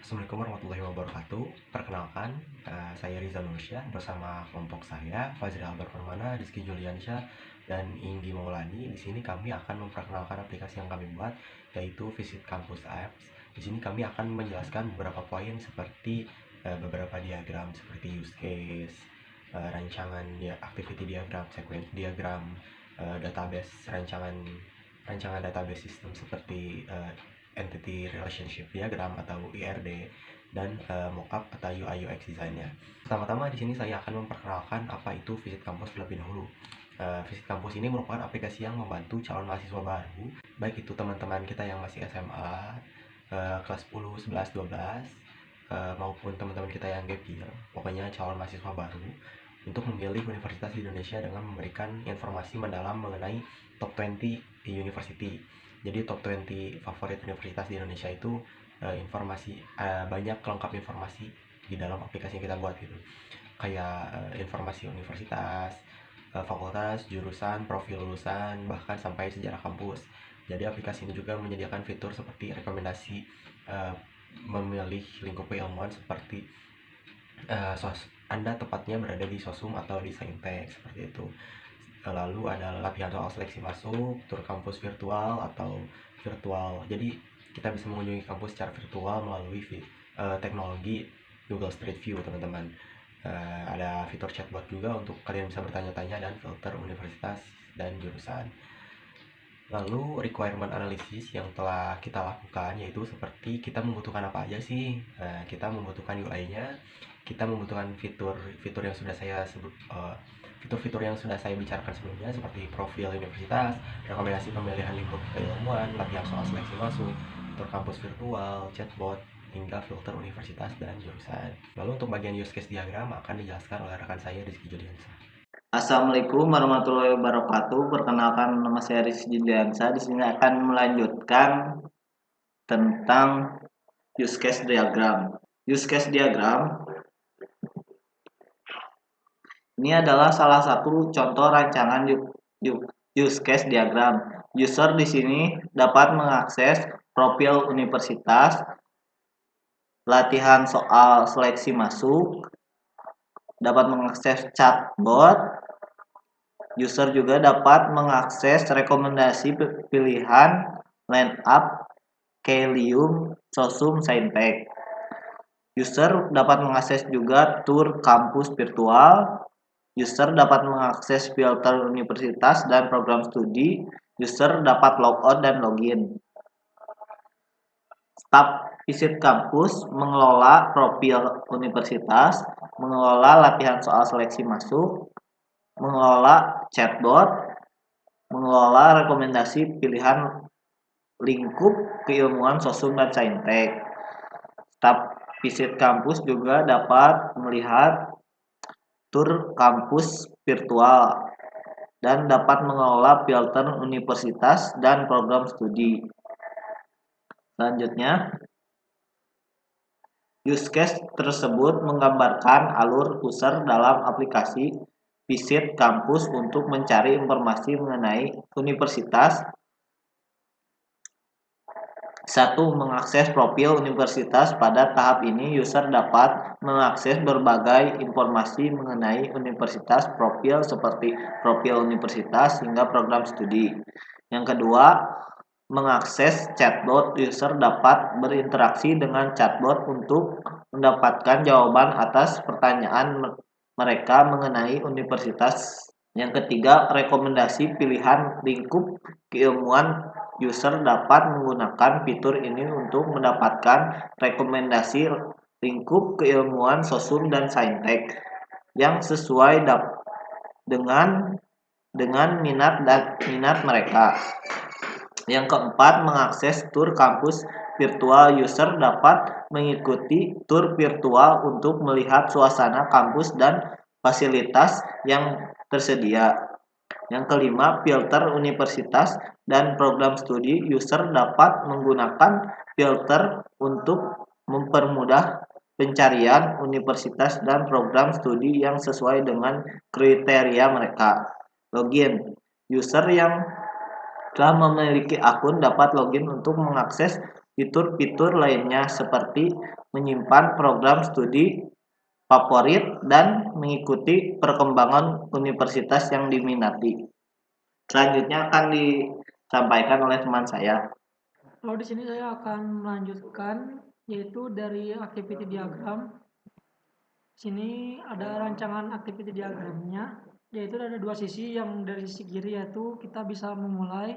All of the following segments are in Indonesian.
Assalamualaikum warahmatullahi wabarakatuh. Perkenalkan, saya Riza Nursyah bersama kelompok saya, Fazri Albar Permana, Rizky Juliansyah, dan Inggi Maulani. Di sini kami akan memperkenalkan aplikasi yang kami buat, yaitu Visit Campus Apps. Di sini kami akan menjelaskan beberapa poin seperti beberapa diagram seperti use case, rancangan activity diagram, sequence diagram, database rancangan database system seperti entity relationship diagram atau IRD, dan mockup atau UI UX design-nya. Pertama-tama di sini saya akan memperkenalkan apa itu Visit Campus terlebih dahulu. Visit Campus ini merupakan aplikasi yang membantu calon mahasiswa baru, baik itu teman-teman kita yang masih SMA, kelas 10, 11, 12, maupun teman-teman kita yang gap year, pokoknya calon mahasiswa baru, untuk memilih universitas di Indonesia dengan memberikan informasi mendalam mengenai top 20 university. Jadi top 20 favorit universitas di Indonesia itu banyak lengkap informasi di dalam aplikasi yang kita buat gitu. Kayak informasi universitas, fakultas, jurusan, profil lulusan, bahkan sampai sejarah kampus. Jadi aplikasi ini juga menyediakan fitur seperti rekomendasi memilih lingkup keilmuan seperti Anda tepatnya berada di Sosum atau di Saintek seperti itu. Lalu ada latihan soal seleksi masuk, tur kampus virtual atau virtual. Jadi kita bisa mengunjungi kampus secara virtual melalui teknologi Google Street View, teman-teman. Ada fitur chatbot juga untuk kalian bisa bertanya-tanya dan filter universitas dan jurusan. Lalu requirement analysis yang telah kita lakukan yaitu seperti kita membutuhkan apa aja sih. Kita membutuhkan UI-nya, kita membutuhkan fitur yang sudah saya sebut, fitur-fitur yang sudah saya bicarakan sebelumnya seperti profil universitas, rekomendasi pemilihan lingkup keilmuan, latihan soal seleksi masuk, tur kampus virtual, chatbot, hingga filter universitas dan jurusan. Lalu untuk bagian use case diagram akan dijelaskan oleh rekan saya Rizky Juliansyah. Assalamualaikum warahmatullahi wabarakatuh. Perkenalkan, nama saya Rizky Juliansyah. Di sini akan melanjutkan tentang use case diagram. Use case diagram ini adalah salah satu contoh rancangan use case diagram. User di sini dapat mengakses profil universitas, latihan soal seleksi masuk, dapat mengakses chatbot. User juga dapat mengakses rekomendasi pilihan line up, Kelium, Sosum, Saintek. User dapat mengakses juga tur kampus virtual. User dapat mengakses filter universitas dan program studi. User dapat logout dan login. Staf Visit Campus mengelola profil universitas, mengelola latihan soal seleksi masuk, mengelola chatbot, mengelola rekomendasi pilihan lingkup keilmuan Sosum dan Saintek. Staf Visit Campus juga dapat melihat tur kampus virtual dan dapat mengelola filter universitas dan program studi. Selanjutnya, use case tersebut menggambarkan alur user dalam aplikasi Visit Campus untuk mencari informasi mengenai universitas. 1. Mengakses profil universitas. Pada tahap ini, user dapat mengakses berbagai informasi mengenai universitas, profil seperti profil universitas hingga program studi. Yang kedua, mengakses chatbot. User dapat berinteraksi dengan chatbot untuk mendapatkan jawaban atas pertanyaan mereka mengenai universitas. Yang ketiga, rekomendasi pilihan lingkup keilmuan. User dapat menggunakan fitur ini untuk mendapatkan rekomendasi lingkup keilmuan Sosum dan Saintek yang sesuai dengan minat mereka. Yang keempat, mengakses tur kampus virtual. User dapat mengikuti tur virtual untuk melihat suasana kampus dan fasilitas yang tersedia. Yang kelima, filter universitas dan program studi. User dapat menggunakan filter untuk mempermudah pencarian universitas dan program studi yang sesuai dengan kriteria mereka. Login. User yang telah memiliki akun dapat login untuk mengakses fitur-fitur lainnya seperti menyimpan program studi favorit dan mengikuti perkembangan universitas yang diminati. Selanjutnya akan disampaikan oleh teman saya. Kalau di sini saya akan melanjutkan yaitu dari activity diagram. Sini ada rancangan activity diagramnya, yaitu ada dua sisi. Yang dari sisi kiri yaitu kita bisa memulai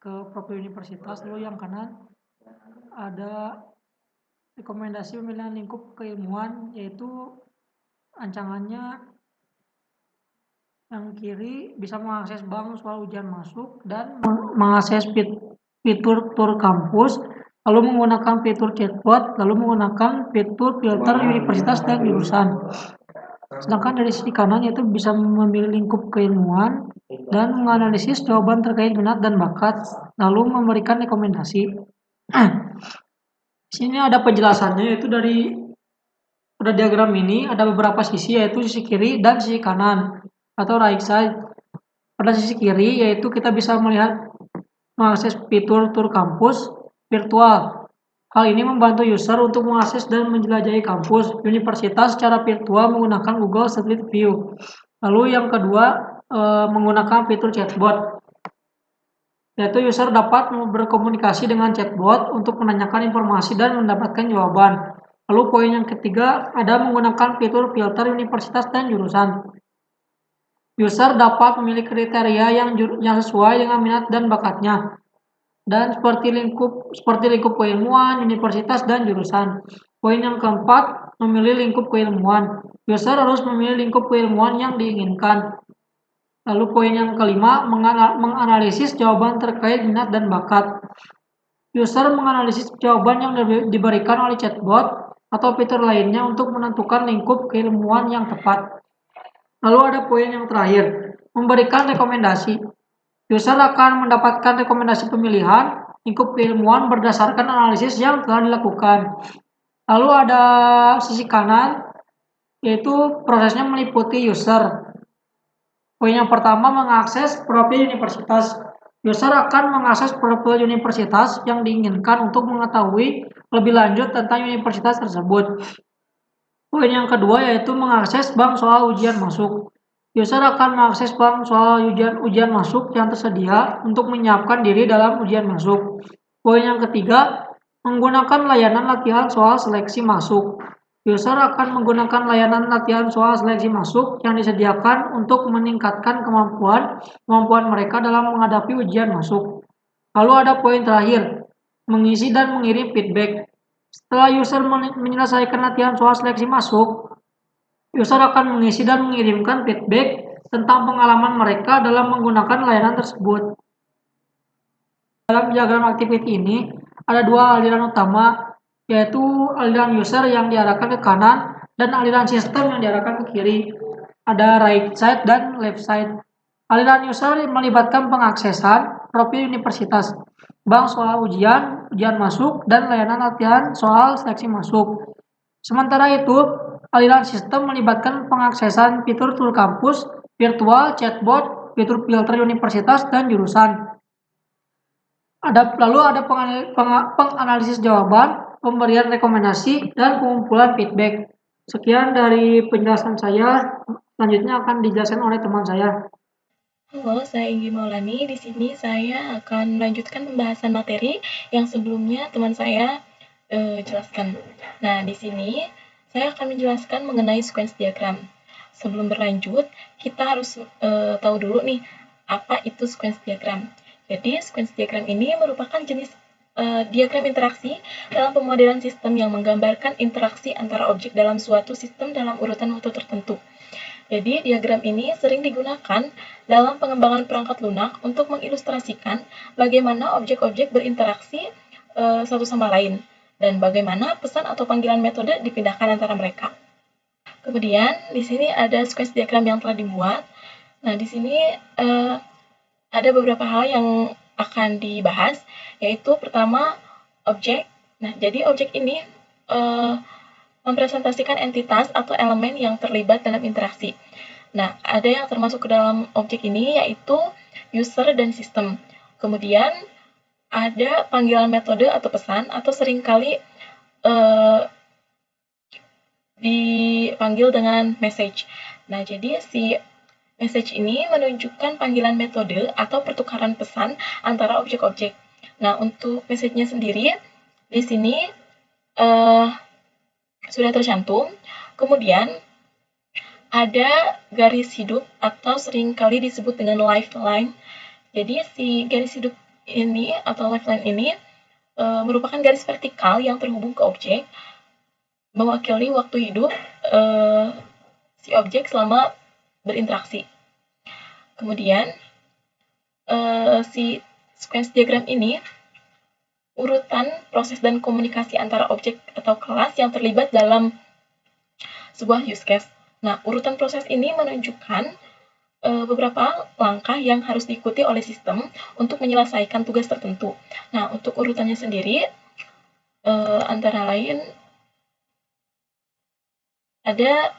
ke profil universitas, lalu yang kanan ada rekomendasi pemilihan lingkup keilmuan, yaitu rancangannya yang kiri bisa mengakses bank soal ujian masuk dan mengakses fitur tur kampus, lalu menggunakan fitur chatbot, lalu menggunakan fitur filter universitas dan jurusan. Sedangkan dari sisi kanan yaitu bisa memilih lingkup keilmuan dan menganalisis jawaban terkait minat dan bakat, lalu memberikan rekomendasi. Di sini ada penjelasannya, yaitu pada diagram ini ada beberapa sisi, yaitu sisi kiri dan sisi kanan atau right side. Pada sisi kiri yaitu kita bisa mengakses fitur tur kampus virtual. Hal ini membantu user untuk mengakses dan menjelajahi kampus universitas secara virtual menggunakan Google Street View. Lalu yang kedua menggunakan fitur chatbot, yaitu user dapat berkomunikasi dengan chatbot untuk menanyakan informasi dan mendapatkan jawaban. Lalu poin yang ketiga ada menggunakan fitur filter universitas dan jurusan. User dapat memilih kriteria yang sesuai dengan minat dan bakatnya, dan seperti lingkup keilmuan, universitas, dan jurusan. Poin yang keempat, memilih lingkup keilmuan. User harus memilih lingkup keilmuan yang diinginkan. Lalu poin yang kelima, menganalisis jawaban terkait minat dan bakat. User menganalisis jawaban yang diberikan oleh chatbot atau fitur lainnya untuk menentukan lingkup keilmuan yang tepat. Lalu ada poin yang terakhir, memberikan rekomendasi. User akan mendapatkan rekomendasi pemilihan lingkup keilmuan berdasarkan analisis yang telah dilakukan. Lalu ada sisi kanan, yaitu prosesnya meliputi user. Poin yang pertama, mengakses profil universitas. User akan mengakses profil universitas yang diinginkan untuk mengetahui lebih lanjut tentang universitas tersebut. Poin yang kedua yaitu mengakses bank soal ujian masuk. User akan mengakses bank soal ujian masuk yang tersedia untuk menyiapkan diri dalam ujian masuk. Poin yang ketiga, menggunakan layanan latihan soal seleksi masuk. User akan menggunakan layanan latihan soal seleksi masuk yang disediakan untuk meningkatkan kemampuan mereka dalam menghadapi ujian masuk. Lalu ada poin terakhir, mengisi dan mengirim feedback. Setelah user menyelesaikan latihan soal seleksi masuk, user akan mengisi dan mengirimkan feedback tentang pengalaman mereka dalam menggunakan layanan tersebut. Dalam diagram activity ini, ada dua aliran utama, yaitu aliran user yang diarahkan ke kanan dan aliran sistem yang diarahkan ke kiri. Ada right side dan left side. Aliran user melibatkan pengaksesan profil universitas, bank soal ujian masuk, dan layanan latihan soal seleksi masuk. Sementara itu, aliran sistem melibatkan pengaksesan fitur tur kampus, virtual, chatbot, fitur filter universitas, dan jurusan. Lalu ada penganalisis jawaban, pemberian rekomendasi, dan pengumpulan feedback. Sekian dari penjelasan saya. Selanjutnya akan dijelaskan oleh teman saya. Halo, saya Inggi Maulani. Di sini saya akan melanjutkan pembahasan materi yang sebelumnya teman saya jelaskan. Nah, di sini saya akan menjelaskan mengenai sequence diagram. Sebelum berlanjut, kita harus tahu dulu nih, apa itu sequence diagram. Jadi, sequence diagram ini merupakan jenis diagram interaksi dalam pemodelan sistem yang menggambarkan interaksi antara objek dalam suatu sistem dalam urutan waktu tertentu. Jadi, diagram ini sering digunakan dalam pengembangan perangkat lunak untuk mengilustrasikan bagaimana objek-objek berinteraksi satu sama lain dan bagaimana pesan atau panggilan metode dipindahkan antara mereka. Kemudian, di sini ada sequence diagram yang telah dibuat. Nah, di sini ada beberapa hal yang akan dibahas, yaitu pertama, objek. Nah, jadi objek ini mempresentasikan entitas atau elemen yang terlibat dalam interaksi. Nah, ada yang termasuk ke dalam objek ini yaitu user dan sistem. Kemudian, ada panggilan metode atau pesan atau seringkali eh, dipanggil dengan message. Nah, jadi si message ini menunjukkan panggilan metode atau pertukaran pesan antara objek-objek. Nah, untuk message-nya sendiri di sini eh, sudah tercantum. Kemudian ada garis hidup atau seringkali disebut dengan lifeline. Jadi si garis hidup ini atau lifeline ini merupakan garis vertikal yang terhubung ke objek, mewakili waktu hidup si objek selama berinteraksi. Kemudian si sequence diagram ini urutan proses dan komunikasi antara objek atau kelas yang terlibat dalam sebuah use case. Nah, urutan proses ini menunjukkan beberapa langkah yang harus diikuti oleh sistem untuk menyelesaikan tugas tertentu. Nah, untuk urutannya sendiri, antara lain ada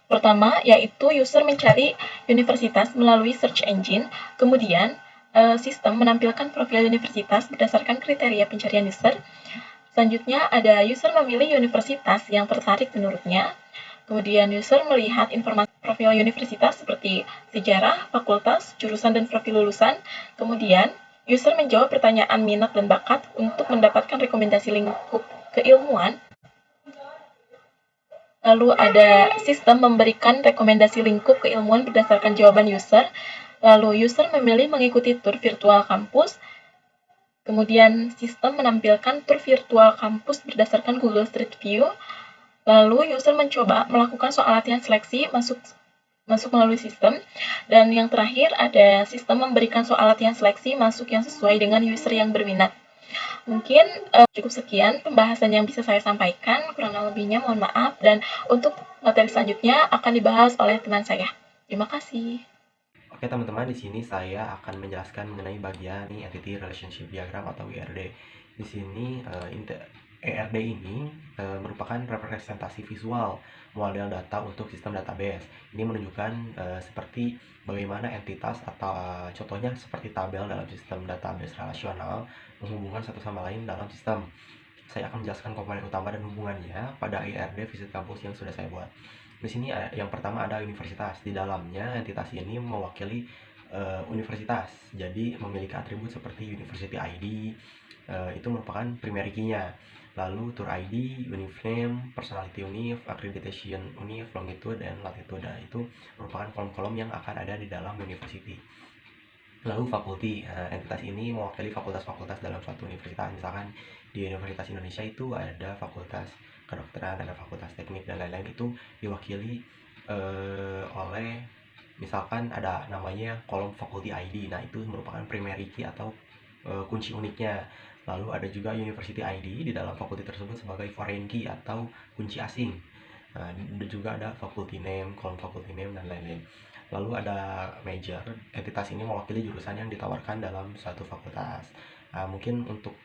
pertama, yaitu user mencari universitas melalui search engine, kemudian sistem menampilkan profil universitas berdasarkan kriteria pencarian user. Selanjutnya, ada user memilih universitas yang tertarik menurutnya. Kemudian user melihat informasi profil universitas seperti sejarah, fakultas, jurusan, dan profil lulusan. Kemudian, user menjawab pertanyaan minat dan bakat untuk mendapatkan rekomendasi lingkup keilmuan. Lalu ada sistem memberikan rekomendasi lingkup keilmuan berdasarkan jawaban user. Lalu user memilih mengikuti tur virtual kampus. Kemudian sistem menampilkan tur virtual kampus berdasarkan Google Street View. Lalu user mencoba melakukan soal latihan seleksi masuk melalui sistem. Dan yang terakhir ada sistem memberikan soal latihan seleksi masuk yang sesuai dengan user yang berminat. Mungkin cukup sekian pembahasan yang bisa saya sampaikan, kurang lebihnya mohon maaf, dan untuk materi selanjutnya akan dibahas oleh teman saya. Terima kasih. Oke teman-teman, di sini saya akan menjelaskan mengenai bagian Entity Relationship Diagram atau ERD. Di sini ERD ini merupakan representasi visual model data untuk sistem database. Ini menunjukkan seperti bagaimana entitas atau contohnya seperti tabel dalam sistem database relasional menghubungkan satu sama lain dalam sistem. Saya akan menjelaskan komponen utama dan hubungannya pada ERD visit kampus yang sudah saya buat. Di sini yang pertama ada universitas. Di dalamnya entitas ini mewakili universitas. Jadi memiliki atribut seperti University ID, itu merupakan primary key-nya. Lalu tour ID, univ name, personality univ, accreditation univ, longitude, dan latitude. Nah, itu merupakan kolom-kolom yang akan ada di dalam university. Lalu fakulti, entitas ini mewakili fakultas-fakultas dalam suatu universitas. Misalkan di Universitas Indonesia itu ada fakultas kedokteran, ada fakultas teknik, dan lain-lain. Itu diwakili oleh misalkan ada namanya kolom faculty ID. Nah, itu merupakan primary key atau kunci uniknya. Lalu ada juga University ID di dalam fakulti tersebut sebagai foreign key atau kunci asing. Nah, juga ada faculty name, kolom faculty name, dan lain-lain. Lalu ada major, entitas ini mewakili jurusan yang ditawarkan dalam suatu fakultas. Nah, mungkin untuk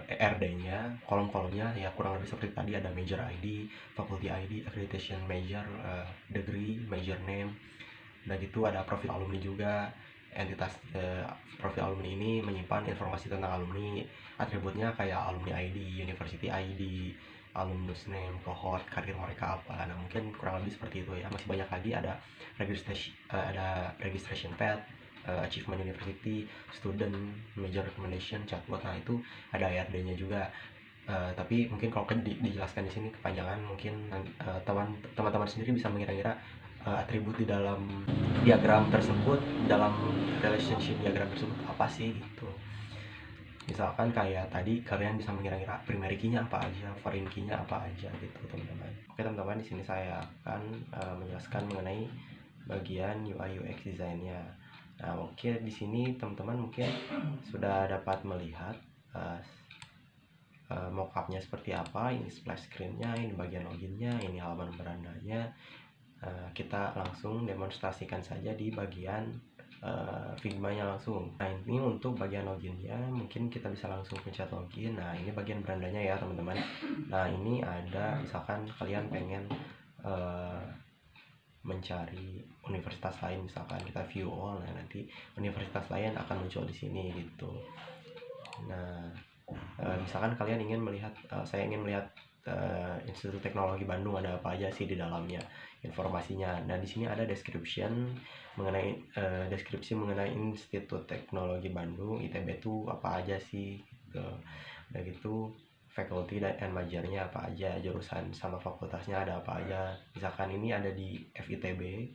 ERD-nya, kolom-kolomnya ya kurang lebih seperti tadi, ada major ID, faculty ID, accreditation major, degree, major name. Dan gitu ada profil alumni juga. Entitas profil alumni ini menyimpan informasi tentang alumni, atributnya kayak alumni ID, university ID, alumnus name, cohort, karir mereka apa. Nah, mungkin kurang lebih seperti itu ya. Masih banyak lagi, ada registration pad, achievement university, student, major recommendation, chatbot. Nah, itu ada IRD-nya juga. Tapi mungkin kalau dijelaskan di sini kepanjangan, mungkin teman-teman sendiri bisa mengira-ngira atribut di dalam diagram tersebut, dalam relationship diagram tersebut apa sih gitu. Misalkan kayak tadi kalian bisa mengira-ngira primary key-nya apa aja, foreign key-nya apa aja gitu teman-teman. Oke teman-teman, di sini saya akan menjelaskan mengenai bagian UI UX desainnya. Nah, oke, di sini teman-teman mungkin sudah dapat melihat mockupnya seperti apa. Ini splash screen-nya, ini bagian loginnya, ini halaman berandanya. Kita langsung demonstrasikan saja di bagian Figma-nya langsung. Nah, ini untuk bagian loginnya, mungkin kita bisa langsung pencet login. Nah, ini bagian berandanya ya teman-teman. Nah, ini ada misalkan kalian pengen mencari universitas lain, misalkan kita view all, nah nanti universitas lain akan muncul di sini gitu. Nah, misalkan kalian ingin melihat, saya ingin melihat Institut Teknologi Bandung ada apa aja sih di dalamnya informasinya. Nah, di sini ada deskripsi mengenai Institut Teknologi Bandung ITB itu apa aja sih gitu. Udah gitu faculty dan majornya apa aja, jurusan sama fakultasnya ada apa aja. Misalkan ini ada di FITB,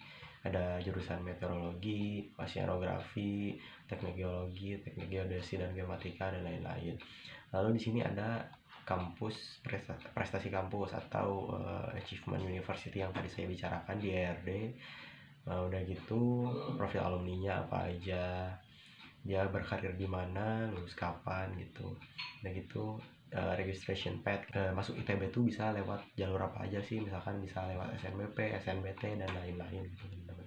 ada jurusan meteorologi, oceanografi, teknik geologi, teknik geodesi dan geomatika dan lain-lain. Lalu di sini ada kampus prestasi kampus atau achievement university yang tadi saya bicarakan di ERD. Udah gitu profil alumninya apa aja, dia berkarir di mana, lulus kapan gitu. Udah gitu registration path masuk ITB itu bisa lewat jalur apa aja sih, misalkan bisa lewat SNBP, SNBT dan lain-lain gitu teman-teman.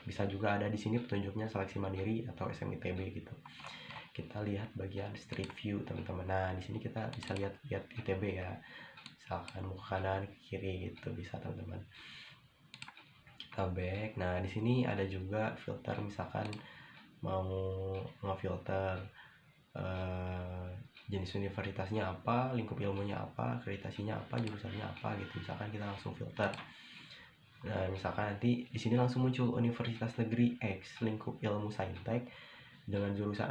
Bisa juga ada di sini petunjuknya seleksi mandiri atau SMITB gitu. Kita lihat bagian street view teman-teman. Nah, di sini kita bisa lihat ITB ya. Misalkan mau ke kanan, ke kiri gitu bisa teman-teman. Kita back. Nah, di sini ada juga filter, misalkan mau ngefilter jenis universitasnya apa, lingkup ilmunya apa, akreditasinya apa, jurusannya apa gitu. Misalkan kita langsung filter. Nah, misalkan nanti di sini langsung muncul Universitas Negeri X lingkup ilmu saintek dengan jurusan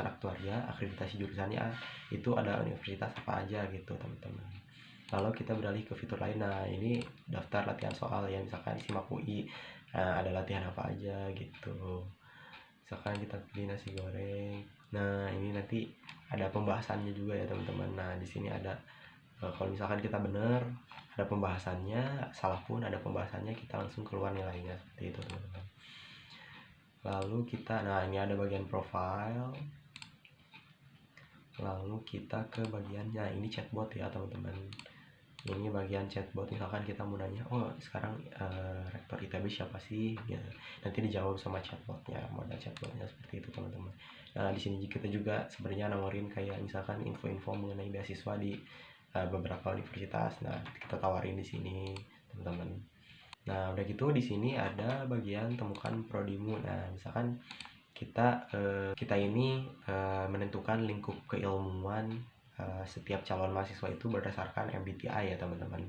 aktuaria, akreditasi jurusannya itu ada universitas apa aja gitu teman-teman. Lalu kita beralih ke fitur lain. Nah, ini daftar latihan soal ya, misalkan simak UI, ada latihan apa aja gitu. Misalkan kita pilih nasi goreng. Nah, ini nanti ada pembahasannya juga ya teman-teman. Nah, di sini ada kalau misalkan kita benar ada pembahasannya, salah pun ada pembahasannya, kita langsung keluar nilainya seperti itu teman-teman. Lalu kita, nah ini ada bagian profile. Lalu kita ke bagiannya, ini chatbot ya teman-teman. Ini bagian chatbot, misalkan kita mau nanya, oh sekarang rektor ITB siapa sih ya, nanti dijawab sama chatbotnya, modal chatbotnya seperti itu teman-teman. Nah, di sini kita juga sebenarnya nawarin kayak misalkan info-info mengenai beasiswa di beberapa universitas. Nah, kita tawarin di sini teman-teman. Nah, udah gitu di sini ada bagian temukan prodimu. Nah, misalkan kita ini menentukan lingkup keilmuan setiap calon mahasiswa itu berdasarkan MBTI ya teman-teman.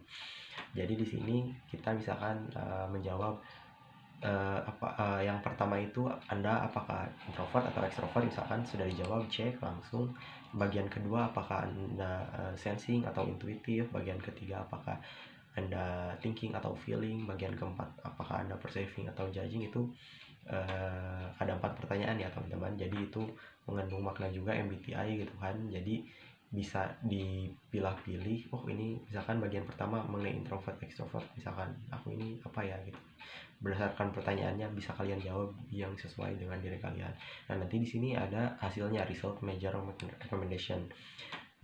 Jadi di sini kita misalkan menjawab yang pertama itu Anda apakah introvert atau extrovert, misalkan sudah dijawab cek langsung. Bagian kedua apakah Anda sensing atau intuitif, bagian ketiga apakah Anda thinking atau feeling, bagian keempat apakah Anda perceiving atau judging. Itu ada 4 pertanyaan ya teman-teman. Jadi itu mengandung makna juga MBTI gitu kan. Jadi bisa dipilah-pilih, oh ini misalkan bagian pertama mengenai introvert extrovert, misalkan aku ini apa ya gitu. Berdasarkan pertanyaannya bisa kalian jawab yang sesuai dengan diri kalian. Nah, nanti di sini ada hasilnya, result major recommendation.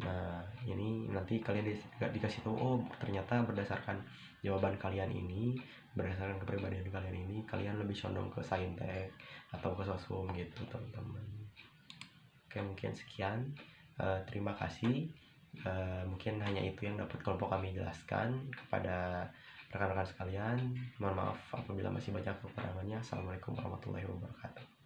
Nah, ini nanti kalian dikasih tahu, oh ternyata berdasarkan jawaban kalian ini, berdasarkan kepribadian kalian ini, kalian lebih condong ke saintek atau ke sosum gitu teman-teman. Oke, mungkin sekian. Terima kasih. Mungkin hanya itu yang dapat kelompok kami jelaskan kepada rekan-rekan sekalian. Mohon maaf apabila masih banyak kekurangannya. Assalamualaikum warahmatullahi wabarakatuh.